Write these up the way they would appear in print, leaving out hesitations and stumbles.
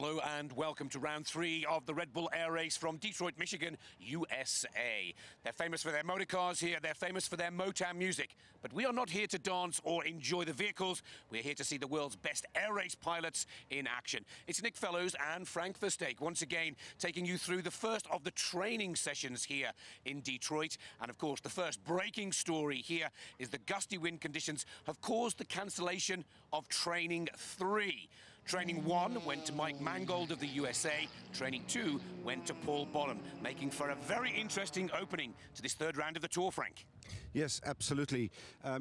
Hello and welcome to round 3 of the Red Bull Air Race from Detroit, Michigan, USA. They're famous for their motor cars here, they're famous for their Motown music. But we are not here to dance or enjoy the vehicles, we're here to see the world's best air race pilots in action. It's Nick Fellows and Frank VERSTEEGH once again taking you through the first of the training sessions here in Detroit. And of course the first breaking story here is the gusty wind conditions have caused the cancellation of Training 3. Training 1 went to Mike Mangold of the USA. Training 2 went to Paul Bonhomme, making for a very interesting opening to this third round of the Tour, Frank. Yes, absolutely.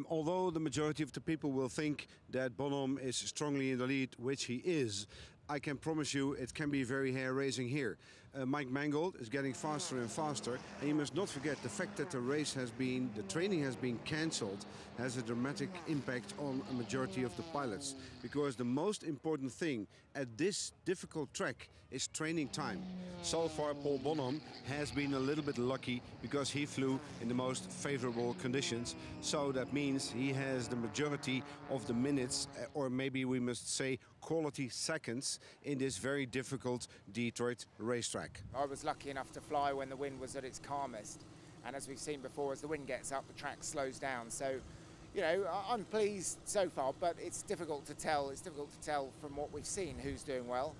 Although the majority of the people will think that Bonhomme is strongly in the lead, which he is, I can promise you it can be very hair-raising here. Mike Mangold is getting faster and faster, and you must not forget the fact that the training has been cancelled has a dramatic impact on a majority of the pilots, because the most important thing at this difficult track is training time. So far Paul Bonhomme has been a little bit lucky because he flew in the most favorable conditions, so that means he has the majority of the minutes, or maybe we must say quality seconds, in this very difficult Detroit racetrack. I was lucky enough to fly when the wind was at its calmest, and as we've seen before, as the wind gets up the track slows down. So, you know, I'm pleased so far, but it's difficult to tell. It's difficult to tell from what we've seen who's doing well.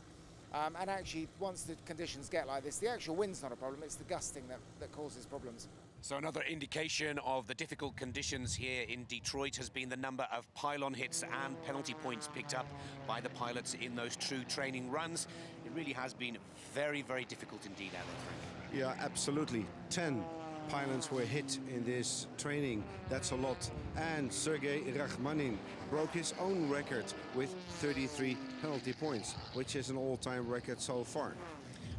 And actually, once the conditions get like this, the actual wind's not a problem, it's the gusting that causes problems. So another indication of the difficult conditions here in Detroit has been the number of pylon hits and penalty points picked up by the pilots in those true training runs. It really has been very, very difficult indeed out there, Frank. Yeah, absolutely. 10 pylons were hit in this training. That's a lot. And Sergei Rachmanin broke his own record with 33 penalty points, which is an all-time record so far.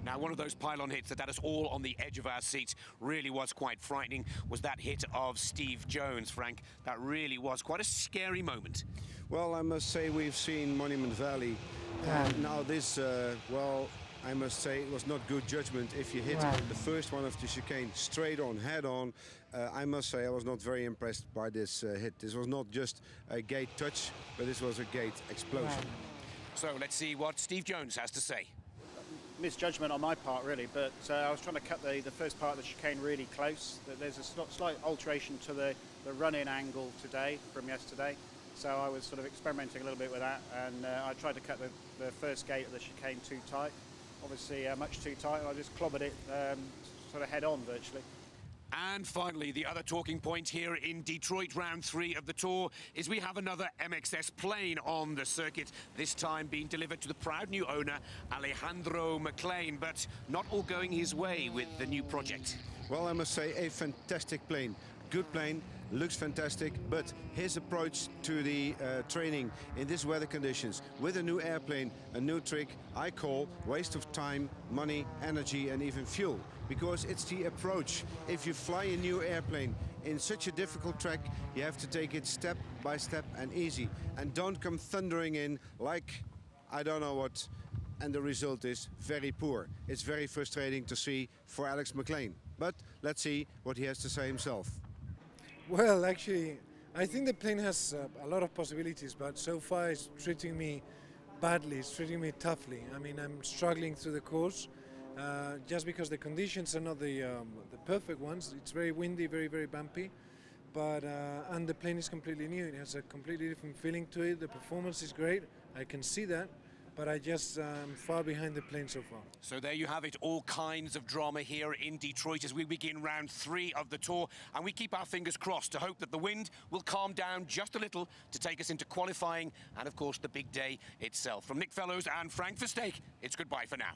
Now, one of those pylon hits that had us all on the edge of our seats really was quite frightening was that hit of Steve Jones, Frank. That really was quite a scary moment. Well, I must say we've seen Monument Valley. Now this, well, I must say it was not good judgment if you hit the first one of the chicane straight on, head on. I must say I was not very impressed by this hit. This was not just a gate touch, but this was a gate explosion. So let's see what Steve Jones has to say. Misjudgment on my part, really, but I was trying to cut the first part of the chicane really close. There's a slight alteration to the run-in angle today from yesterday, so I was sort of experimenting a little bit with that, and I tried to cut the first gate of the chicane too tight, obviously much too tight, and I just clobbered it sort of head-on virtually. And finally, the other talking point here in Detroit, round 3 of the Tour, is we have another MXS plane on the circuit, this time being delivered to the proud new owner, ALEJANDRO MACLEAN, but not all going his way with the new project. Well, I must say, a fantastic plane. Good plane, looks fantastic, but his approach to the training in these weather conditions with a new airplane, a new trick, I call waste of time, money, energy and even fuel. Because it's the approach. If you fly a new airplane in such a difficult track, you have to take it step by step and easy. And don't come thundering in like I don't know what. And the result is very poor. It's very frustrating to see for Alex McLean. But let's see what he has to say himself. Well, actually, I think the plane has a lot of possibilities, but so far it's treating me badly, it's treating me toughly. I mean, I'm struggling through the course just because the conditions are not the perfect ones. It's very windy, very, very bumpy, but and the plane is completely new. It has a completely different feeling to it. The performance is great, I can see that. But I just far behind the plane so far. So there you have it, all kinds of drama here in Detroit as we begin round 3 of the Tour, and we keep our fingers crossed to hope that the wind will calm down just a little to take us into qualifying and of course the big day itself. From Nick Fellows and Frank VERSTEEGH, it's goodbye for now.